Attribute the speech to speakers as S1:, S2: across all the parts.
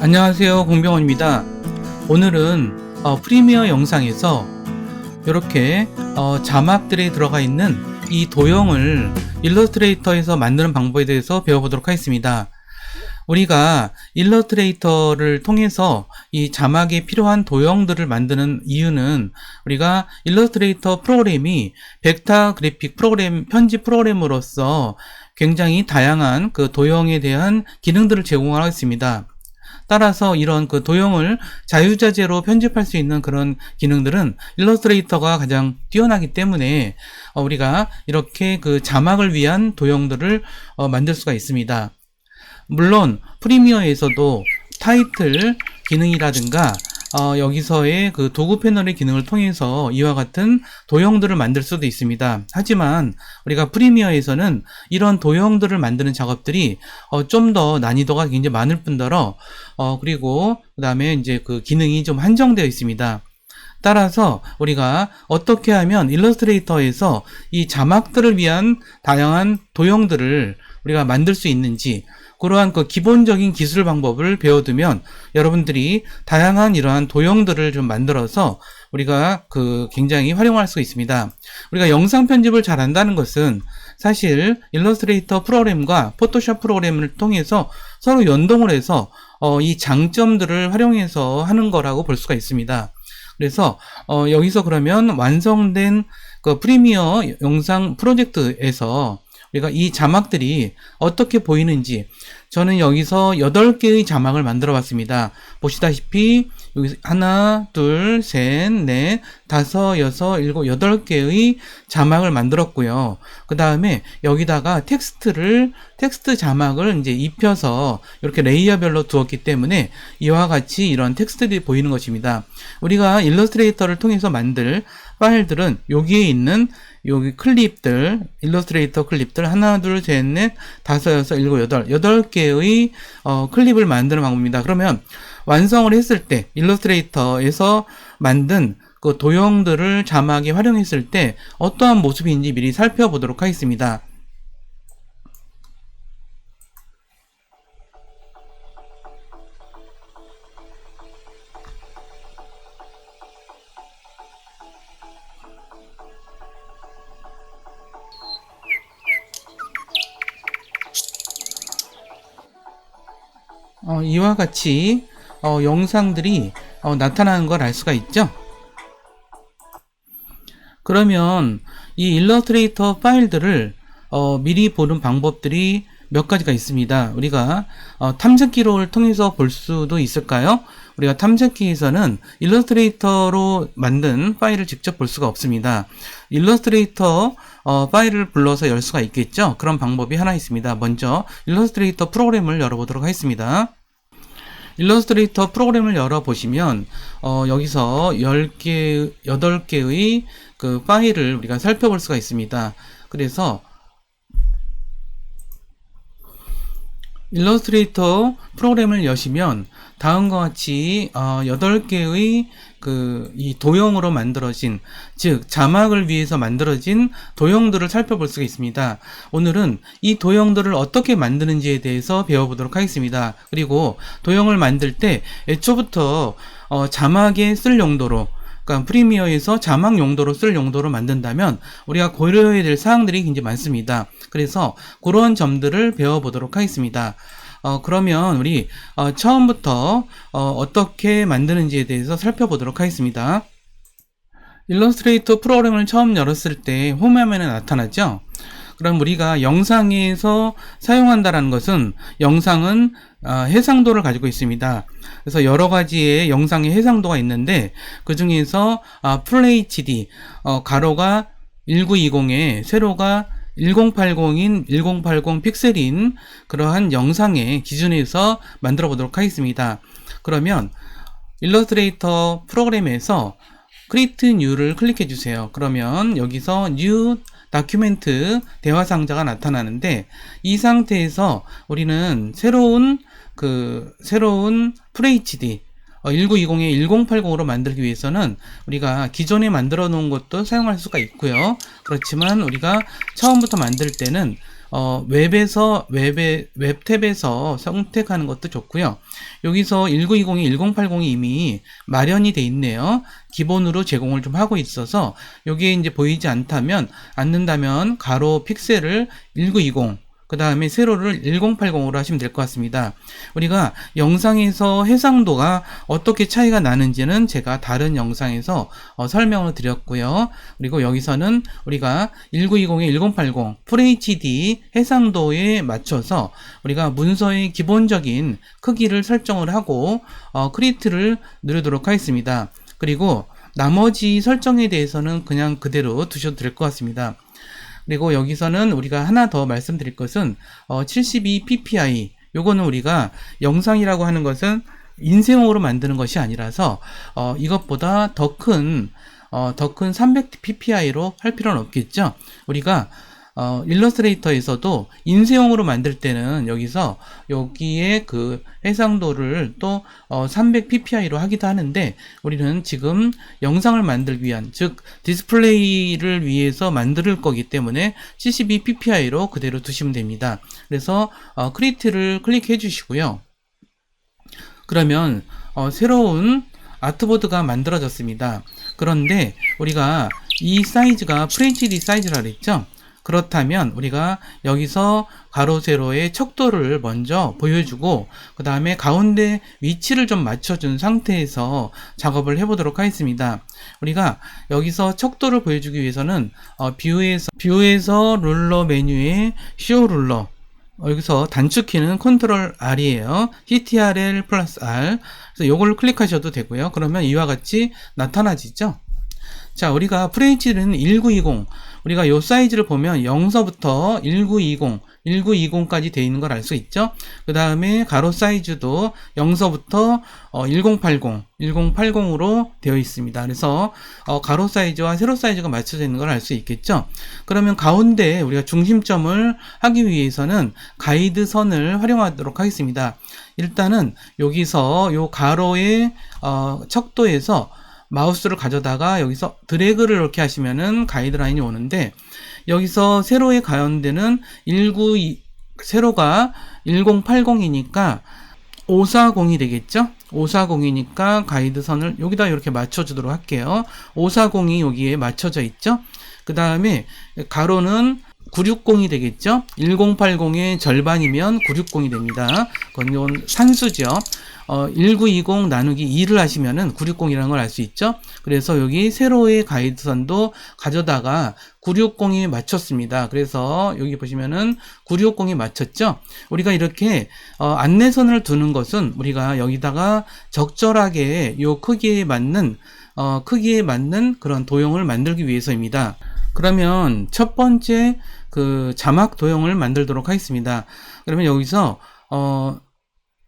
S1: 안녕하세요, 공병원입니다. 오늘은 프리미어 영상에서 이렇게 자막들이 들어가 있는 이 도형을 일러스트레이터에서 만드는 방법에 대해서 배워보도록 하겠습니다. 우리가 일러스트레이터를 통해서 이 자막에 필요한 도형들을 만드는 이유는 우리가 일러스트레이터 프로그램이 벡터 그래픽 프로그램, 편집 프로그램으로서 굉장히 다양한 그 도형에 대한 기능들을 제공하고 있습니다. 따라서 이런 그 도형을 자유자재로 편집할 수 있는 그런 기능들은 일러스트레이터가 가장 뛰어나기 때문에 우리가 이렇게 그 자막을 위한 도형들을 만들 수가 있습니다. 물론 프리미어에서도 타이틀 기능이라든가 여기서의 그 도구 패널의 기능을 통해서 이와 같은 도형들을 만들 수도 있습니다. 하지만 우리가 프리미어에서는 이런 도형들을 만드는 작업들이 좀 더 난이도가 굉장히 많을 뿐더러 그리고 그 다음에 이제 그 기능이 좀 한정되어 있습니다. 따라서 우리가 어떻게 하면 일러스트레이터에서 이 자막들을 위한 다양한 도형들을 우리가 만들 수 있는지, 그러한 그 기본적인 기술 방법을 배워두면 여러분들이 다양한 이러한 도형들을 좀 만들어서 우리가 그 굉장히 활용할 수 있습니다. 우리가 영상 편집을 잘 한다는 것은 사실 일러스트레이터 프로그램과 포토샵 프로그램을 통해서 서로 연동을 해서 이 장점들을 활용해서 하는 거라고 볼 수가 있습니다. 그래서 여기서 그러면 완성된 그 프리미어 영상 프로젝트에서 우리가 이 자막들이 어떻게 보이는지, 저는 여기서 8개의 자막을 만들어 봤습니다. 보시다시피 여기 하나, 둘, 셋, 넷, 다섯, 여섯, 일곱, 8개의 자막을 만들었고요. 그 다음에 여기다가 텍스트 자막을 이제 입혀서 이렇게 레이어별로 두었기 때문에 이와 같이 이런 텍스트들이 보이는 것입니다. 우리가 일러스트레이터를 통해서 만들 파일들은 여기에 있는 여기 클립들, 일러스트레이터 클립들 하나, 둘, 셋, 넷, 다섯, 여섯, 일곱, 여덟, 8개의 클립을 만드는 방법입니다. 그러면 완성을 했을 때 일러스트레이터에서 만든 그 도형들을 자막에 활용했을 때 어떠한 모습인지 미리 살펴보도록 하겠습니다. 이와 같이 영상들이 나타나는 걸 알 수가 있죠. 그러면 이 일러스트레이터 파일들을 미리 보는 방법들이 몇 가지가 있습니다. 우리가 탐색기를 통해서 볼 수도 있을까요? 우리가 탐색기에서는 일러스트레이터로 만든 파일을 직접 볼 수가 없습니다. 일러스트레이터 파일을 불러서 열 수가 있겠죠. 그런 방법이 하나 있습니다. 먼저 일러스트레이터 프로그램을 열어보도록 하겠습니다. 일러스트레이터 프로그램을 열어보시면 여기서 8개의 그 파일을 우리가 살펴볼 수가 있습니다. 그래서 일러스트레이터 프로그램을 여시면 다음과 같이 8개의 이 도형으로 만들어진, 즉 자막을 위해서 만들어진 도형들을 살펴볼 수가 있습니다. 오늘은 이 도형들을 어떻게 만드는지에 대해서 배워보도록 하겠습니다. 그리고 도형을 만들 때 애초부터 자막에 쓸 용도로, 그러니까 프리미어에서 자막 용도로 쓸 용도로 만든다면 우리가 고려해야 될 사항들이 굉장히 많습니다. 그래서 그런 점들을 배워보도록 하겠습니다. 그러면 우리 처음부터 어떻게 만드는지에 대해서 살펴보도록 하겠습니다. 일러스트레이터 프로그램을 처음 열었을 때 홈화면에 나타나죠. 그럼 우리가 영상에서 사용한다는 것은, 영상은 해상도를 가지고 있습니다. 그래서 여러 가지의 영상의 해상도가 있는데 그 중에서 FHD 가로가 1920에 세로가 1080인 1080 픽셀인 그러한 영상의 기준에서 만들어 보도록 하겠습니다. 그러면 일러스트레이터 프로그램에서 Create New를 클릭해 주세요. 그러면 여기서 New 다큐멘트 대화 상자가 나타나는데, 이 상태에서 우리는 새로운 FHD 1920에 1080으로 만들기 위해서는 우리가 기존에 만들어 놓은 것도 사용할 수가 있고요. 그렇지만 우리가 처음부터 만들 때는 웹탭에서 선택하는 것도 좋고요. 여기서 1920이 1080이 이미 마련이 돼 있네요. 기본으로 제공을 좀 하고 있어서 여기에 이제 보이지 않는다면 가로 픽셀을 1920, 그 다음에 세로를 1080으로 하시면 될 것 같습니다. 우리가 영상에서 해상도가 어떻게 차이가 나는지는 제가 다른 영상에서 설명을 드렸고요. 그리고 여기서는 우리가 1920에 1080 FHD 해상도에 맞춰서 우리가 문서의 기본적인 크기를 설정을 하고 크리트를 누르도록 하겠습니다. 그리고 나머지 설정에 대해서는 그냥 그대로 두셔도 될 것 같습니다. 그리고 여기서는 우리가 하나 더 말씀드릴 것은 72ppi, 요거는 우리가 영상이라고 하는 것은 인쇄용으로 만드는 것이 아니라서 이것보다 더 큰 300ppi로 할 필요는 없겠죠. 우리가 일러스트레이터에서도 인쇄용으로 만들 때는 여기에 그 해상도를 또 300ppi로 하기도 하는데, 우리는 지금 영상을 만들기 위한, 즉 디스플레이를 위해서 만들 거기 때문에 72ppi로 그대로 두시면 됩니다. 그래서 크리에이트를 클릭해 주시고요. 그러면 새로운 아트보드가 만들어졌습니다. 그런데 우리가 이 사이즈가 FHD 사이즈라 그랬죠. 그렇다면 우리가 여기서 가로 세로의 척도를 먼저 보여주고 그 다음에 가운데 위치를 좀 맞춰준 상태에서 작업을 해보도록 하겠습니다. 우리가 여기서 척도를 보여주기 위해서는 뷰에서 룰러 메뉴에 쇼 룰러, 여기서 단축키는 컨트롤 R이에요. CTRL 플러스 R. 그래서 이걸 클릭하셔도 되고요. 그러면 이와 같이 나타나지죠. 자, 우리가 FHD는 1920, 우리가 요 사이즈를 보면 0서부터 1920까지 되어 있는 걸 알 수 있죠. 그 다음에 가로 사이즈도 0서부터 1080으로 되어 있습니다. 그래서 가로 사이즈와 세로 사이즈가 맞춰져 있는 걸 알 수 있겠죠. 그러면 가운데 우리가 중심점을 하기 위해서는 가이드 선을 활용하도록 하겠습니다. 일단은 여기서 요 가로의 척도에서 마우스를 가져다가 여기서 드래그를 이렇게 하시면은 가이드라인이 오는데, 여기서 세로의 가운데는 세로가 1080이니까 540이 되겠죠? 540이니까 가이드선을 여기다 이렇게 맞춰주도록 할게요. 540이 여기에 맞춰져 있죠? 그 다음에 가로는 960이 되겠죠? 1080의 절반이면 960이 됩니다. 그건 산수죠. 1920 나누기 2를 하시면은 960이라는 걸 알 수 있죠? 그래서 여기 세로의 가이드선도 가져다가 960에 맞췄습니다. 그래서 여기 보시면은 960에 맞췄죠? 우리가 이렇게 안내선을 두는 것은 우리가 여기다가 적절하게 요 크기에 맞는 그런 도형을 만들기 위해서입니다. 그러면 첫 번째 그 자막 도형을 만들도록 하겠습니다. 그러면 여기서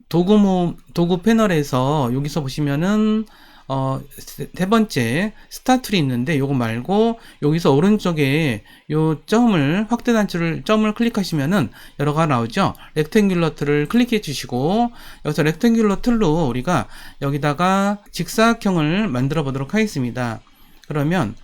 S1: 도구 패널에서 여기서 보시면은 세 번째 스타툴이 있는데, 요거 말고 여기서 오른쪽에 요 확대 단추를 점을 클릭하시면은 여러 가지 나오죠. 렉탱귤러 틀을 클릭해 주시고 여기서 렉탱귤러 틀로 우리가 여기다가 직사각형을 만들어 보도록 하겠습니다. 그러면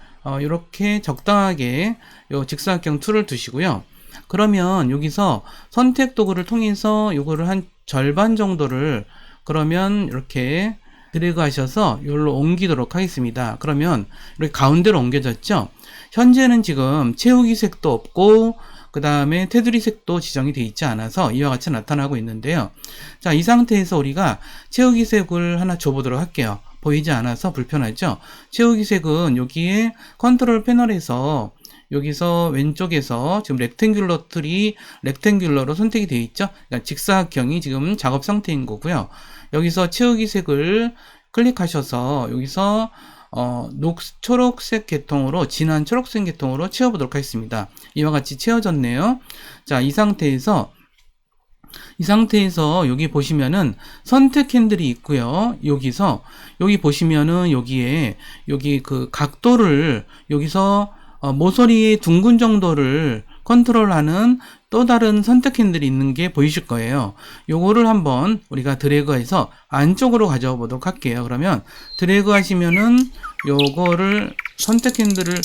S1: 이렇게 적당하게 요 직사각형 툴을 두시고요. 그러면 여기서 선택 도구를 통해서 요거를 한 절반 정도를 그러면 이렇게 드래그 하셔서 여기로 옮기도록 하겠습니다. 그러면 이렇게 가운데로 옮겨졌죠. 현재는 지금 채우기 색도 없고 그 다음에 테두리 색도 지정이 되어 있지 않아서 이와 같이 나타나고 있는데요. 자, 이 상태에서 우리가 채우기 색을 하나 줘보도록 할게요. 보이지 않아서 불편하죠. 채우기 색은 여기에 컨트롤 패널에서 여기서 왼쪽에서 지금 렉탱귤러 틀이 렉탱귤러로 선택이 되어 있죠. 그러니까 직사각형이 지금 작업 상태인 거고요. 여기서 채우기 색을 클릭하셔서 여기서 초록색 계통으로, 진한 초록색 계통으로 채워보도록 하겠습니다. 이와 같이 채워졌네요. 자, 이 상태에서 여기 보시면은 선택 핸들이 있고요. 여기 보시면은 여기 그 각도를 여기서 모서리의 둥근 정도를 컨트롤하는 또 다른 선택 핸들이 있는 게 보이실 거예요. 요거를 한번 우리가 드래그해서 안쪽으로 가져와 보도록 할게요. 그러면 드래그 하시면은 요거를 선택 핸들을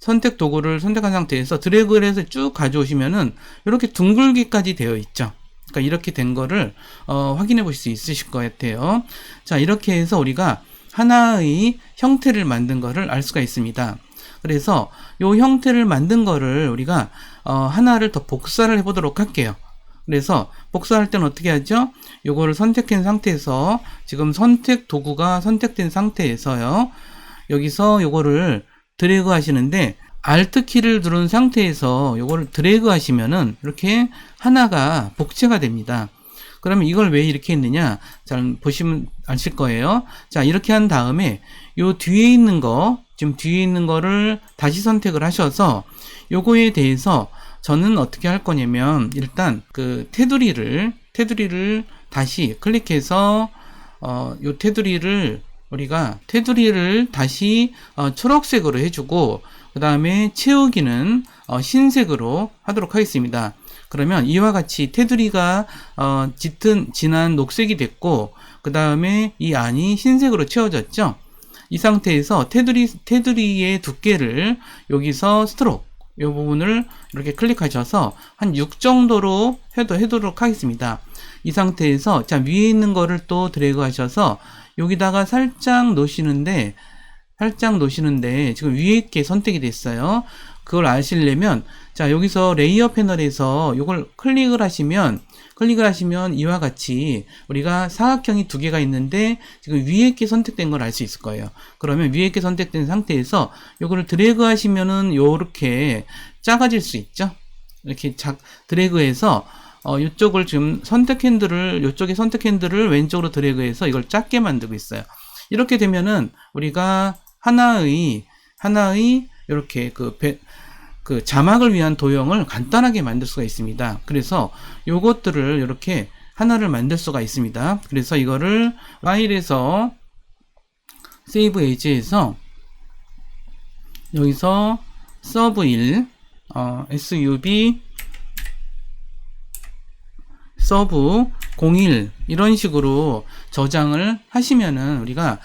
S1: 선택 도구를 선택한 상태에서 드래그를 해서 쭉 가져오시면은 이렇게 둥글게까지 되어 있죠. 그러니까 이렇게 된 거를 확인해 보실 수 있으실 것 같아요. 자, 이렇게 해서 우리가 하나의 형태를 만든 거를 알 수가 있습니다. 그래서 이 형태를 만든 거를 우리가 하나를 더 복사를 해 보도록 할게요. 그래서 복사할 때는 어떻게 하죠? 요거를 선택한 상태에서 지금 선택 도구가 선택된 상태에서요. 여기서 요거를 드래그 하시는데 Alt 키를 누른 상태에서 요거를 드래그 하시면은 이렇게 하나가 복제가 됩니다. 그러면 이걸 왜 이렇게 했느냐? 잘 보시면 아실 거예요. 자, 이렇게 한 다음에 요 뒤에 있는 거, 지금 뒤에 있는 거를 다시 선택을 하셔서 요거에 대해서 저는 어떻게 할 거냐면 일단 그 테두리를 다시 클릭해서 요 테두리를 우리가 테두리를 다시 초록색으로 해주고 그 다음에 채우기는 흰색으로 하도록 하겠습니다. 그러면 이와 같이 테두리가 진한 녹색이 됐고 그 다음에 이 안이 흰색으로 채워졌죠. 이 상태에서 테두리의 두께를 여기서 스트로크 이 부분을 이렇게 클릭하셔서 한 6 정도로 해도록 하겠습니다. 이 상태에서 자 위에 있는 거를 또 드래그 하셔서 여기다가 살짝 놓으시는데 지금 위에 있게 선택이 됐어요. 그걸 아시려면 자 여기서 레이어 패널에서 이걸 클릭을 하시면 이와 같이 우리가 사각형이 두 개가 있는데 지금 위에 있게 선택된 걸 알 수 있을 거예요. 그러면 위에 있게 선택된 상태에서 이거를 드래그 하시면은 요렇게 작아질 수 있죠. 이렇게 드래그해서 이쪽을 지금 이쪽에 선택 핸들을 왼쪽으로 드래그해서 이걸 작게 만들고 있어요. 이렇게 되면은 우리가 하나의 이렇게 그 자막을 위한 도형을 간단하게 만들 수가 있습니다. 그래서 요것들을 이렇게 하나를 만들 수가 있습니다. 그래서 이거를 파일에서 세이브 에이지에서 여기서 서브1 sub 서브 01 이런 식으로 저장을 하시면은 우리가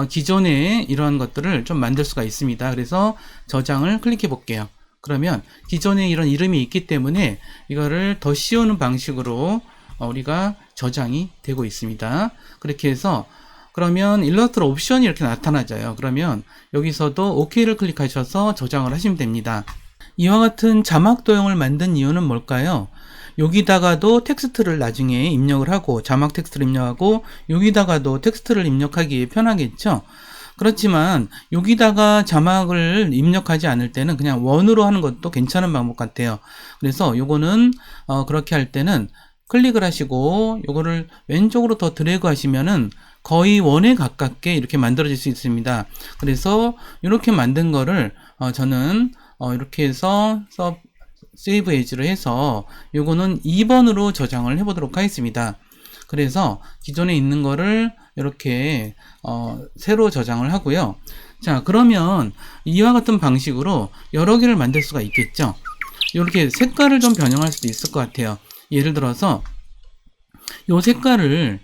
S1: 기존에 이러한 것들을 좀 만들 수가 있습니다. 그래서 저장을 클릭해 볼게요. 그러면 기존에 이런 이름이 있기 때문에 이거를 더 씌우는 방식으로 우리가 저장이 되고 있습니다. 그렇게 해서 그러면 일러스트레이터 옵션이 이렇게 나타나져요. 그러면 여기서도 OK를 클릭하셔서 저장을 하시면 됩니다. 이와 같은 자막 도형을 만든 이유는 뭘까요? 여기다가도 텍스트를 나중에 입력을 하고 자막 텍스트를 입력하고 여기다가도 텍스트를 입력하기 편하겠죠. 그렇지만 여기다가 자막을 입력하지 않을 때는 그냥 원으로 하는 것도 괜찮은 방법 같아요. 그래서 요거는 그렇게 할 때는 클릭을 하시고 요거를 왼쪽으로 더 드래그 하시면은 거의 원에 가깝게 이렇게 만들어질 수 있습니다. 그래서 이렇게 만든 거를 저는 이렇게 해서 세이브 에이지로 해서 요거는 2번으로 저장을 해 보도록 하겠습니다. 그래서 기존에 있는 거를 이렇게 새로 저장을 하고요. 자, 그러면 이와 같은 방식으로 여러 개를 만들 수가 있겠죠. 이렇게 색깔을 좀 변형할 수도 있을 것 같아요. 예를 들어서 요 색깔을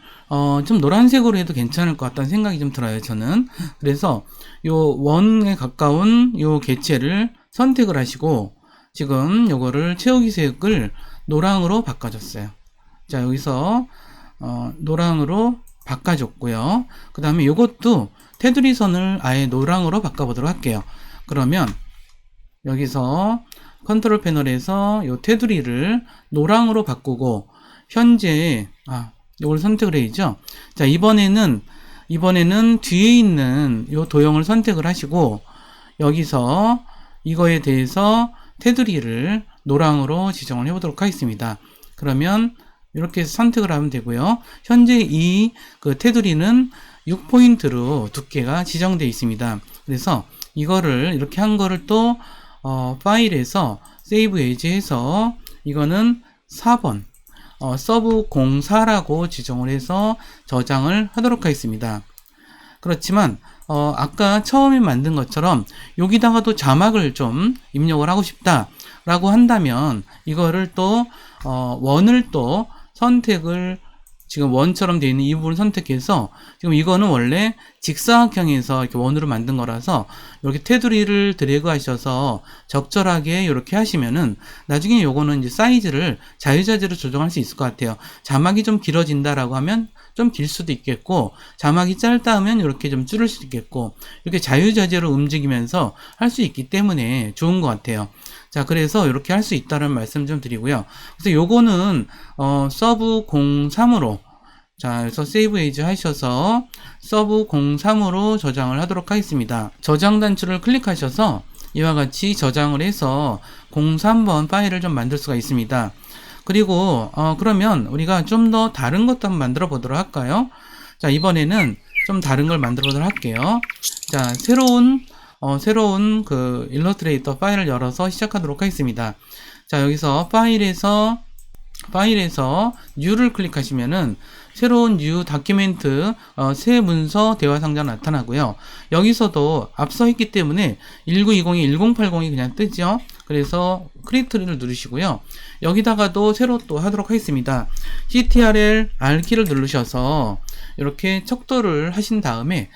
S1: 좀 노란색으로 해도 괜찮을 것 같다는 생각이 좀 들어요, 저는. 그래서 요 원에 가까운 요 개체를 선택을 하시고 지금 요거를 채우기 색을 노랑으로 바꿔줬어요. 자, 여기서 노랑으로 바꿔줬고요. 그 다음에 요것도 테두리 선을 아예 노랑으로 바꿔보도록 할게요. 그러면 여기서 컨트롤 패널에서 요 테두리를 노랑으로 바꾸고 현재 요걸 선택을 해야죠. 자, 이번에는 뒤에 있는 요 도형을 선택을 하시고 여기서 이거에 대해서 테두리를 노랑으로 지정을 해보도록 하겠습니다. 그러면 이렇게 선택을 하면 되고요. 현재 이 테두리는 6포인트로 두께가 지정되어 있습니다. 그래서 이거를 이렇게 한 거를 또 파일에서 세이브 에이지 해서 이거는 4번 서브 04라고 지정을 해서 저장을 하도록 하겠습니다. 그렇지만 아까 처음에 만든 것처럼 여기다가도 자막을 좀 입력을 하고 싶다 라고 한다면 이거를 또 원을 또 선택을 지금 원처럼 되어 있는 이 부분을 선택해서 지금 이거는 원래 직사각형에서 이렇게 원으로 만든 거라서 이렇게 테두리를 드래그 하셔서 적절하게 이렇게 하시면은 나중에 요거는 이제 사이즈를 자유자재로 조정할 수 있을 것 같아요. 자막이 좀 길어진다라고 하면 좀 길 수도 있겠고, 자막이 짧다 하면 이렇게 좀 줄일 수도 있겠고, 이렇게 자유자재로 움직이면서 할 수 있기 때문에 좋은 것 같아요. 자, 그래서 이렇게 할 수 있다는 말씀 좀 드리고요. 그래서 요거는 서브 03으로, 자, 그래서 세이브 에이즈 하셔서 서브 03으로 저장을 하도록 하겠습니다. 저장 단추를 클릭하셔서 이와 같이 저장을 해서 03번 파일을 좀 만들 수가 있습니다. 그리고 그러면 우리가 좀 더 다른 것도 한번 만들어 보도록 할까요? 자, 이번에는 좀 다른 걸 만들어 보도록 할게요. 자, 새로운 그 일러스트레이터 파일을 열어서 시작하도록 하겠습니다. 자, 여기서 파일에서 New를 클릭하시면은 새로운 New 다큐멘트 새 문서 대화 상자가 나타나고요. 여기서도 앞서 했기 때문에 1920이 1080이 그냥 뜨죠. 그래서 크리에이트를 누르시고요. 여기다가도 새로 또 하도록 하겠습니다. CTRL R키를 누르셔서 이렇게 척도를 하신 다음에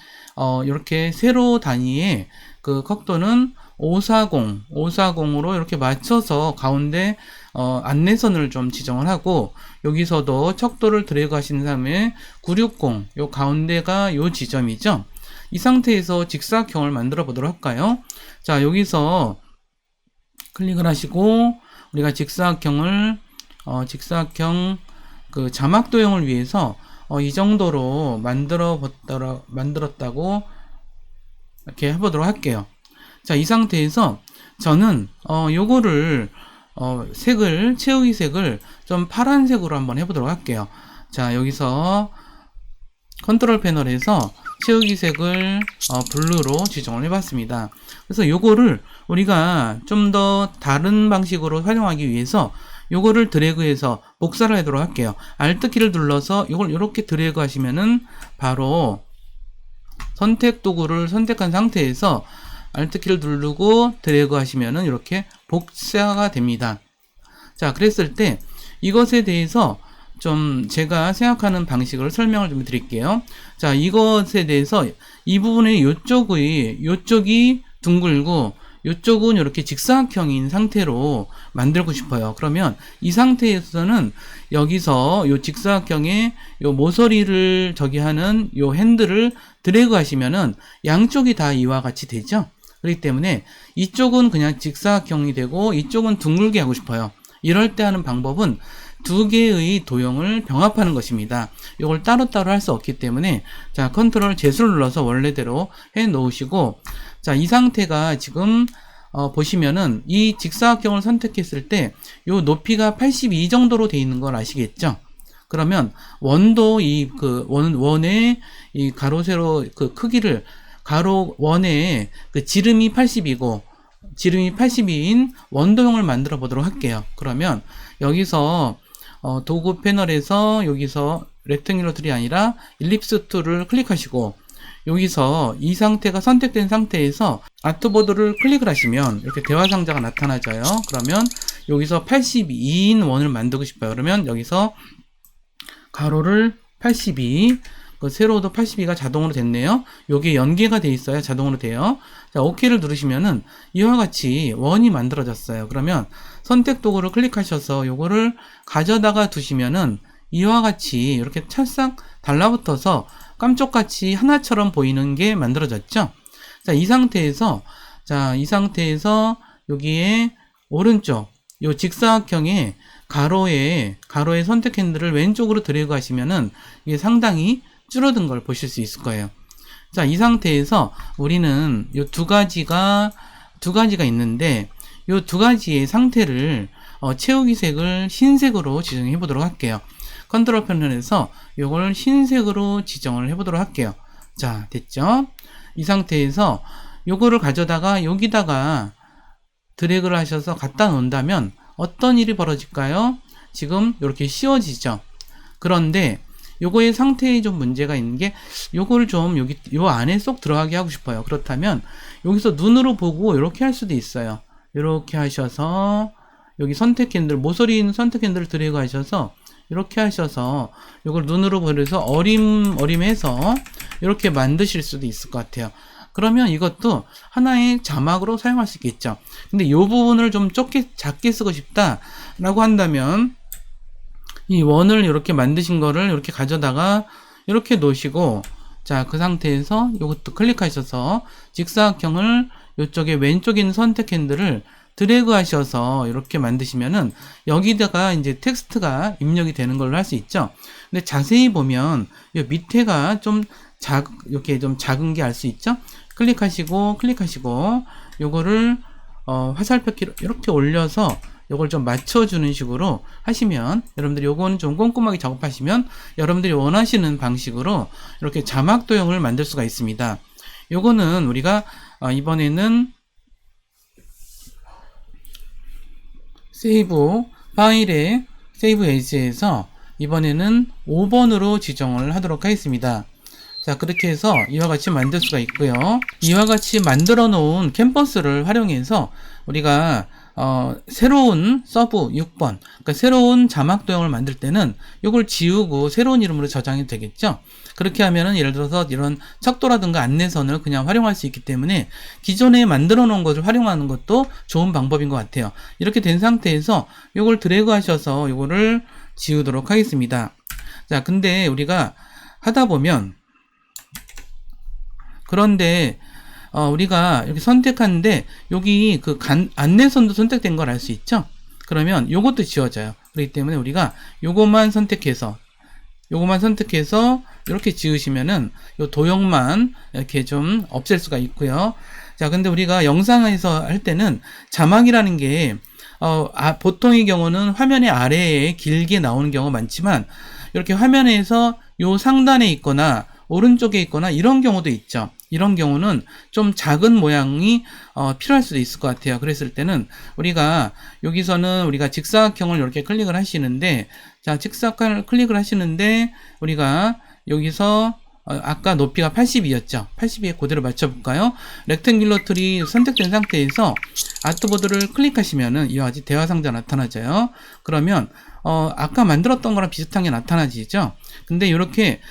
S1: 이렇게 세로 단위의 그 척도는 540으로 이렇게 맞춰서 가운데 안내선을 좀 지정을 하고, 여기서도 척도를 드래그 하신 다음에 960, 요 가운데가 요 지점이죠. 이 상태에서 직사각형을 만들어 보도록 할까요? 자, 여기서 클릭을 하시고 우리가 직사각형 그 자막 도형을 위해서 이 정도로 만들었다고 이렇게 해보도록 할게요. 자, 이 상태에서 저는 요거를 채우기 색을 좀 파란색으로 한번 해보도록 할게요. 자, 여기서 컨트롤 패널에서 채우기 색을 블루로 지정을 해봤습니다. 그래서 요거를 우리가 좀 더 다른 방식으로 활용하기 위해서 요거를 드래그해서 복사를 하도록 할게요. Alt키를 눌러서 요걸 이렇게 드래그 하시면은 바로 선택 도구를 선택한 상태에서 Alt키를 누르고 드래그 하시면은 이렇게 복사가 됩니다. 자, 그랬을 때 이것에 대해서 좀 제가 생각하는 방식을 설명을 좀 드릴게요. 자, 이것에 대해서 이 부분의 요쪽이 둥글고 요쪽은 이렇게 직사각형인 상태로 만들고 싶어요. 그러면 이 상태에서는 여기서 요 직사각형의 요 모서리를 하는 요 핸들을 드래그 하시면은 양쪽이 다 이와 같이 되죠. 그렇기 때문에 이쪽은 그냥 직사각형이 되고 이쪽은 둥글게 하고 싶어요. 이럴 때 하는 방법은 두 개의 도형을 병합하는 것입니다. 이걸 따로따로 할 수 없기 때문에, 자, 컨트롤 Z를 눌러서 원래대로 해 놓으시고, 자, 이 상태가 지금 보시면은 이 직사각형을 선택했을 때 요 높이가 82 정도로 되어 있는 걸 아시겠죠? 그러면 원도 원의 이 가로 세로 그 크기를 가로 원의 그 지름이 80이고 지름이 82인 원도형을 만들어 보도록 할게요. 그러면 여기서 도구 패널에서 여기서 렉탱귤러 툴이 아니라 일립스 툴을 클릭하시고, 여기서 이 상태가 선택된 상태에서 아트보드를 클릭을 하시면 이렇게 대화 상자가 나타나져요. 그러면 여기서 82인 원을 만들고 싶어요. 그러면 여기서 가로를 82, 그 세로도 82가 자동으로 됐네요. 여기에 연계가 돼 있어요. 자동으로 돼요. 자, OK를 누르시면은 이와 같이 원이 만들어졌어요. 그러면 선택 도구를 클릭하셔서 요거를 가져다가 두시면은 이와 같이 이렇게 찰싹 달라붙어서 깜짝같이 하나처럼 보이는 게 만들어졌죠. 자, 이 상태에서 여기에 오른쪽 요 직사각형의 가로에 선택 핸들을 왼쪽으로 드래그 하시면은 이게 상당히 줄어든 걸 보실 수 있을 거예요. 자, 이 상태에서 우리는 요 두 가지가 있는데 요 두 가지의 상태를 채우기 색을 흰색으로 지정해 보도록 할게요. 컨트롤 패널에서 요걸 흰색으로 지정을 해 보도록 할게요. 자, 됐죠? 이 상태에서 요거를 가져다가 여기다가 드래그를 하셔서 갖다 놓는다면 어떤 일이 벌어질까요? 지금 이렇게 씌워지죠. 그런데 요거의 상태에 좀 문제가 있는 게, 요거를 좀 요 안에 쏙 들어가게 하고 싶어요. 그렇다면 여기서 눈으로 보고 이렇게 할 수도 있어요. 이렇게 하셔서 여기 선택 핸들, 모서리 있는 선택 핸들을 드래그 하셔서 이렇게 하셔서 이걸 눈으로 보여서 어림해서 이렇게 만드실 수도 있을 것 같아요. 그러면 이것도 하나의 자막으로 사용할 수 있겠죠. 근데 이 부분을 좀 작게 쓰고 싶다라고 한다면 이 원을 이렇게 만드신 거를 이렇게 가져다가 이렇게 놓으시고, 자, 그 상태에서 이것도 클릭하셔서 직사각형을 이쪽에 왼쪽에 있는 선택 핸들을 드래그 하셔서 이렇게 만드시면은 여기다가 이제 텍스트가 입력이 되는 걸로 할 수 있죠. 근데 자세히 보면 이 밑에가 좀 이렇게 좀 작은 게 알 수 있죠. 클릭하시고 요거를 화살표키로 이렇게 올려서 요걸 좀 맞춰주는 식으로 하시면, 여러분들이 요거는 좀 꼼꼼하게 작업하시면 여러분들이 원하시는 방식으로 이렇게 자막 도형을 만들 수가 있습니다. 요거는 우리가 이번에는 세이브 파일의 세이브 에이지에서 이번에는 5번으로 지정을 하도록 하겠습니다. 자, 그렇게 해서 이와 같이 만들 수가 있고요. 이와 같이 만들어 놓은 캔버스를 활용해서 우리가 새로운 서브 6번, 그러니까 새로운 자막 도형을 만들 때는 이걸 지우고 새로운 이름으로 저장이 되겠죠. 그렇게 하면은 예를 들어서 이런 척도라든가 안내선을 그냥 활용할 수 있기 때문에 기존에 만들어 놓은 것을 활용하는 것도 좋은 방법인 것 같아요. 이렇게 된 상태에서 이걸 드래그 하셔서 이거를 지우도록 하겠습니다. 자, 근데 우리가 하다 보면, 그런데 우리가 이렇게 선택하는데 여기 그 안내선도 선택된 걸 알 수 있죠. 그러면 요것도 지워져요. 그렇기 때문에 우리가 요것만 선택해서 이렇게 지으시면은 요 도형만 이렇게 좀 없앨 수가 있고요. 자, 근데 우리가 영상에서 할 때는 자막이라는 게 보통의 경우는 화면의 아래에 길게 나오는 경우가 많지만, 이렇게 화면에서 요 상단에 있거나 오른쪽에 있거나 이런 경우도 있죠. 이런 경우는 좀 작은 모양이 필요할 수도 있을 것 같아요. 그랬을 때는 우리가 여기서는 우리가 직사각형을 이렇게 클릭을 하시는데, 자, 직사각형을 클릭을 하시는데 우리가 여기서 아까 높이가 82였죠. 82에 그대로 맞춰볼까요? 렉탱귤러 틀이 선택된 상태에서 아트보드를 클릭하시면은 이와 같이 대화 상자 나타나져요. 그러면 아까 만들었던 거랑 비슷한 게 나타나지죠. 근데 이렇게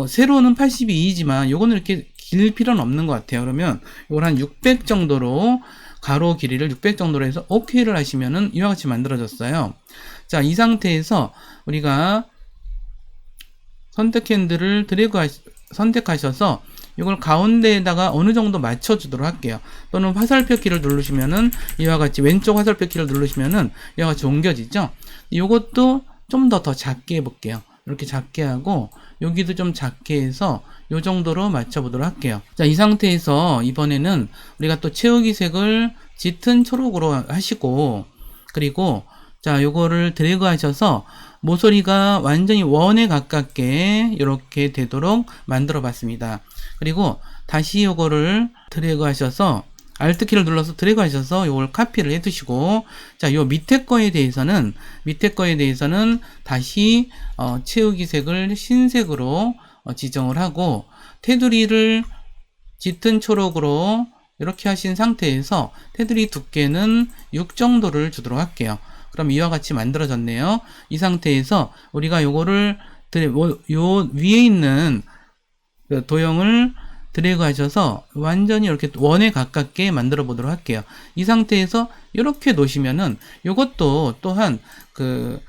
S1: 세로는 82이지만 요거는 이렇게 길 필요는 없는 것 같아요. 그러면 이걸 한 600 정도로, 가로 길이를 600 정도로 해서 OK를 하시면은 이와 같이 만들어졌어요. 자, 이 상태에서 우리가 선택 핸들을 선택하셔서 이걸 가운데에다가 어느 정도 맞춰주도록 할게요. 또는 화살표 키를 누르시면은 이와 같이 왼쪽 화살표 키를 누르시면은 이와 같이 옮겨지죠. 이것도 좀 더 작게 해볼게요. 이렇게 작게 하고 여기도 좀 작게 해서 이 정도로 맞춰보도록 할게요. 자, 이 상태에서 이번에는 우리가 또 채우기 색을 짙은 초록으로 하시고, 그리고 자, 요거를 드래그 하셔서 모서리가 완전히 원에 가깝게 이렇게 되도록 만들어 봤습니다. 그리고 다시 요거를 드래그 하셔서 Alt 키를 눌러서 드래그 하셔서 요걸 카피를 해 두시고, 자, 요 밑에 거에 대해서는 다시 채우기 색을 흰색으로 지정을 하고, 테두리를 짙은 초록으로 이렇게 하신 상태에서 테두리 두께는 6 정도를 주도록 할게요. 그럼 이와 같이 만들어졌네요. 이 상태에서 우리가 요거를 요 위에 있는 도형을 드래그 하셔서 완전히 이렇게 원에 가깝게 만들어 보도록 할게요. 이 상태에서 이렇게 놓으시면은 요것도 또한 그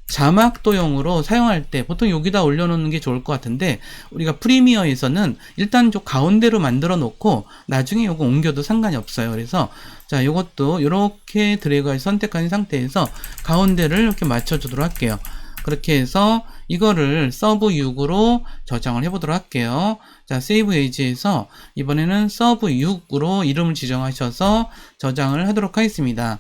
S1: 자막 도형으로 사용할 때 보통 여기다 올려놓는 게 좋을 것 같은데, 우리가 프리미어에서는 일단 저 가운데로 만들어 놓고 나중에 요거 옮겨도 상관이 없어요. 그래서 자, 요것도 이렇게 드래그해서 선택한 상태에서 가운데를 이렇게 맞춰 주도록 할게요. 그렇게 해서 이거를 서브 6으로 저장을 해보도록 할게요. 자, 세이브 에이지에서 이번에는 서브 6으로 이름을 지정하셔서 저장을 하도록 하겠습니다.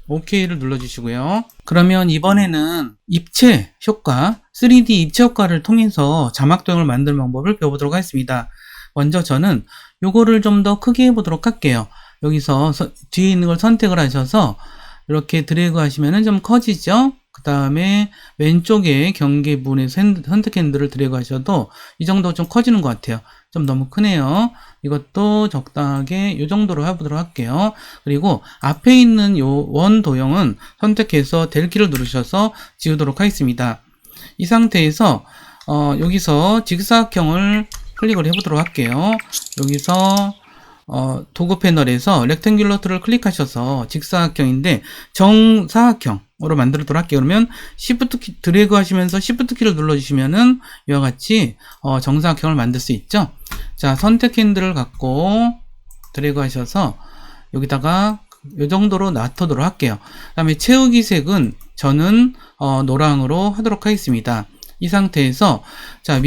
S1: OK를 눌러주시고요. 그러면 이번에는 입체 효과, 3D 입체 효과를 통해서 자막 도형을 만드는 방법을 배워보도록 하겠습니다. 먼저 저는 요거를 좀 더 크게 해보도록 할게요. 여기서 뒤에 있는 걸 선택을 하셔서 이렇게 드래그 하시면은 좀 커지죠? 그 다음에 왼쪽에 경계 부분에서 선택 핸들을 드래그 하셔도 이 정도 좀 커지는 것 같아요. 좀 너무 크네요. 이것도 적당하게 이 정도로 해보도록 할게요. 그리고 앞에 있는 요 원 도형은 선택해서 델 키를 누르셔서 지우도록 하겠습니다. 이 상태에서 여기서 직사각형을 클릭을 해보도록 할게요. 여기서 도구 패널에서 렉탱귤러 툴을 클릭하셔서 직사각형인데 정사각형으로 만들도록 할게요. 그러면 Shift 키 드래그 하시면서 Shift 키를 눌러주시면은 이와 같이 정사각형을 만들 수 있죠. 자, 선택 핸들을 갖고 드래그 하셔서 여기다가 이 정도로 놔두도록 할게요. 그 다음에 채우기 색은 저는 노랑으로 하도록 하겠습니다. 이 상태에서 자,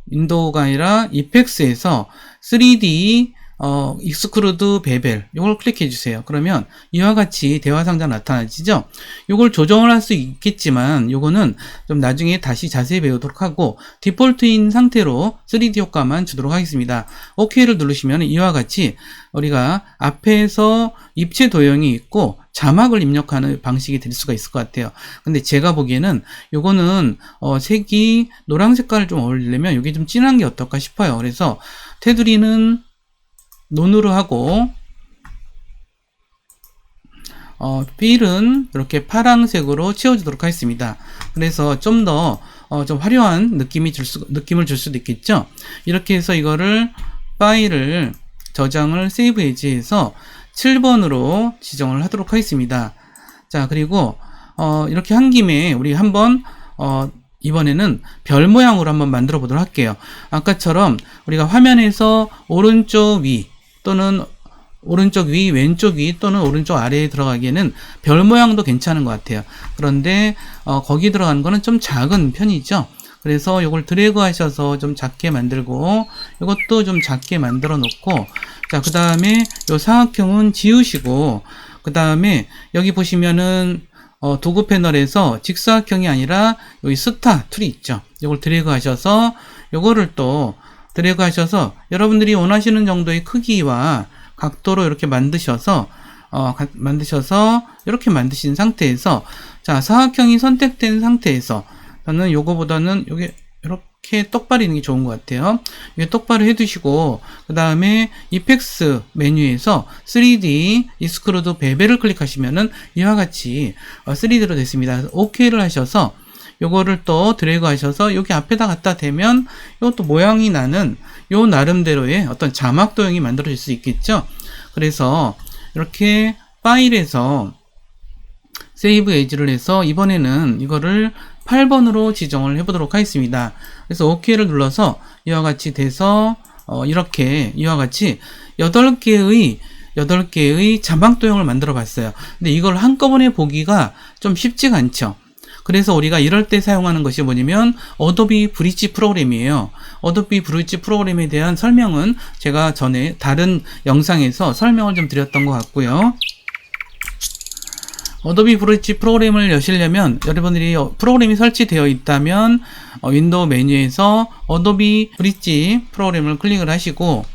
S1: 윈도우가 아니라 이펙스에서 3D 익스크루드 베벨 이걸 클릭해 주세요. 그러면 이와 같이 대화 상자 나타나지죠. 이걸 조정을 할 수 있겠지만 요거는 좀 나중에 다시 자세히 배우도록 하고 디폴트인 상태로 3D 효과만 주도록 하겠습니다. OK를 누르시면 이와 같이 우리가 앞에서 입체 도형이 있고 자막을 입력하는 방식이 될 수가 있을 것 같아요. 근데 제가 보기에는 요거는 색이 노란 색깔을 좀 어울리려면 이게 좀 진한 게 어떨까 싶어요. 그래서 테두리는 논으로 하고 필은 이렇게 파란색으로 채워주도록 하겠습니다. 그래서 좀 더 좀 화려한 느낌을 줄 수도 있겠죠. 이렇게 해서 이거를 파일을 저장을 세이브 에지해서 7번으로 지정을 하도록 하겠습니다. 자, 그리고 이렇게 한 김에 우리 한번 이번에는 별 모양으로 한번 만들어 보도록 할게요. 아까처럼 우리가 화면에서 오른쪽 위 또는 오른쪽 위, 왼쪽 위 또는 오른쪽 아래에 들어가기에는 별 모양도 괜찮은 것 같아요. 그런데 거기 들어가는 거는 좀 작은 편이죠. 그래서 이걸 드래그 하셔서 좀 작게 만들고 이것도 좀 작게 만들어 놓고 자, 그 다음에 이 사각형은 지우시고 그 다음에 여기 보시면은 도구 패널에서 직사각형이 아니라 여기 스타 툴이 있죠. 이걸 드래그 하셔서 요거를 또 드래그 하셔서 여러분들이 원하시는 정도의 크기와 각도로 이렇게 만드셔서 이렇게 만드신 상태에서 자, 사각형이 선택된 상태에서 저는 요거보다는 요게 이렇게 똑바로 있는 게 좋은 것 같아요. 이게 똑바로 해두시고 그 다음에 이펙스 메뉴에서 3D 익스크루드 베벨을 클릭하시면은 이와 같이 3D로 됐습니다. OK를 하셔서 요거를 또 드래그 하셔서 여기 앞에다 갖다 대면 이것도 모양이 나는 요 나름대로의 어떤 자막 도형이 만들어질 수 있겠죠. 그래서 이렇게 파일에서 세이브 에이지를 해서 이번에는 이거를 8번으로 지정을 해보도록 하겠습니다. 그래서 OK를 눌러서 이와 같이 돼서 이렇게 이와 같이 8개의 자막 도형을 만들어 봤어요. 근데 이걸 한꺼번에 보기가 좀 쉽지가 않죠. 그래서 우리가 이럴 때 사용하는 것이 뭐냐면 어도비 브릿지 프로그램이에요. 어도비 브릿지 프로그램에 대한 설명은 제가 전에 다른 영상에서 설명을 좀 드렸던 것 같고요. 어도비 브릿지 프로그램을 여시려면 여러분들이 프로그램이 설치되어 있다면 윈도우 메뉴에서 어도비 브릿지 프로그램을 클릭을 하시고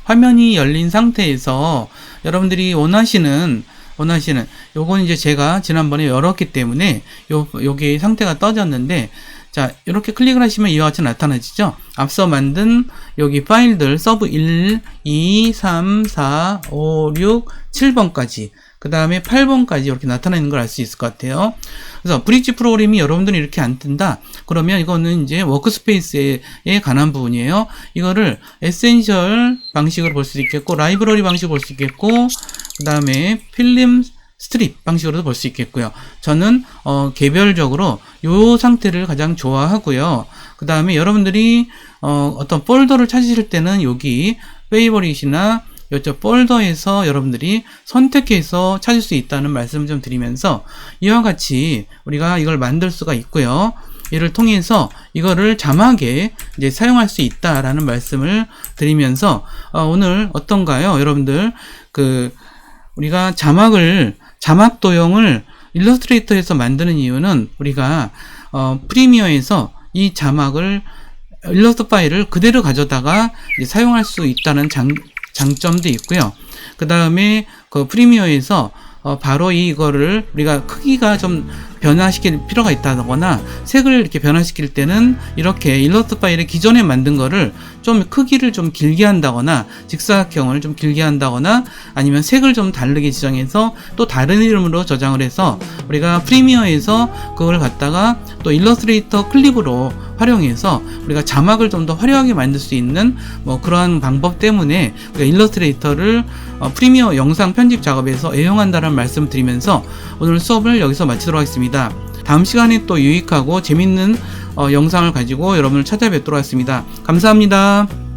S1: 화면이 열린 상태에서 여러분들이 원하시는 요건 이제 제가 지난번에 열었기 때문에 요게 상태가 떠졌는데 자, 이렇게 클릭을 하시면 이와 같이 나타나지죠. 앞서 만든 여기 파일들 서브 1, 2, 3, 4, 5, 6, 7번까지 그 다음에 8번까지 이렇게 나타나는 걸 알 수 있을 것 같아요. 그래서 브릿지 프로그램이 여러분들이 이렇게 안 뜬다. 그러면 이거는 이제 워크스페이스에 관한 부분이에요. 이거를 에센셜 방식으로 볼 수 있겠고, 라이브러리 방식으로 볼 수 있겠고, 그 다음에 필름 스트립 방식으로도 볼 수 있겠고요. 저는 개별적으로 이 상태를 가장 좋아하고요. 그 다음에 여러분들이 어떤 폴더를 찾으실 때는 여기 페이버릿이나 이쪽 폴더에서 여러분들이 선택해서 찾을 수 있다는 말씀을 좀 드리면서 이와 같이 우리가 이걸 만들 수가 있고요. 이를 통해서 이거를 자막에 이제 사용할 수 있다라는 말씀을 드리면서 오늘 어떤가요? 여러분들 우리가 자막 도형을 일러스트레이터에서 만드는 이유는 우리가 프리미어에서 이 자막을 일러스트 파일을 그대로 가져다가 이제 사용할 수 있다는 장점도 있고요. 그 다음에 프리미어에서 바로 이거를 우리가 크기가 좀 변화시킬 필요가 있다거나 색을 이렇게 변화시킬 때는 이렇게 일러스트 파일에 기존에 만든 거를 좀 크기를 좀 길게 한다거나 직사각형을 좀 길게 한다거나 아니면 색을 좀 다르게 지정해서 또 다른 이름으로 저장을 해서 우리가 프리미어에서 그걸 갖다가 또 일러스트레이터 클립으로 활용해서 우리가 자막을 좀 더 화려하게 만들 수 있는 뭐 그러한 방법 때문에 우리가 일러스트레이터를 프리미어 영상 편집 작업에서 애용한다는 말씀을 드리면서 오늘 수업을 여기서 마치도록 하겠습니다. 다음 시간에 또 유익하고 재밌는 영상을 가지고 여러분을 찾아뵙도록 하겠습니다. 감사합니다.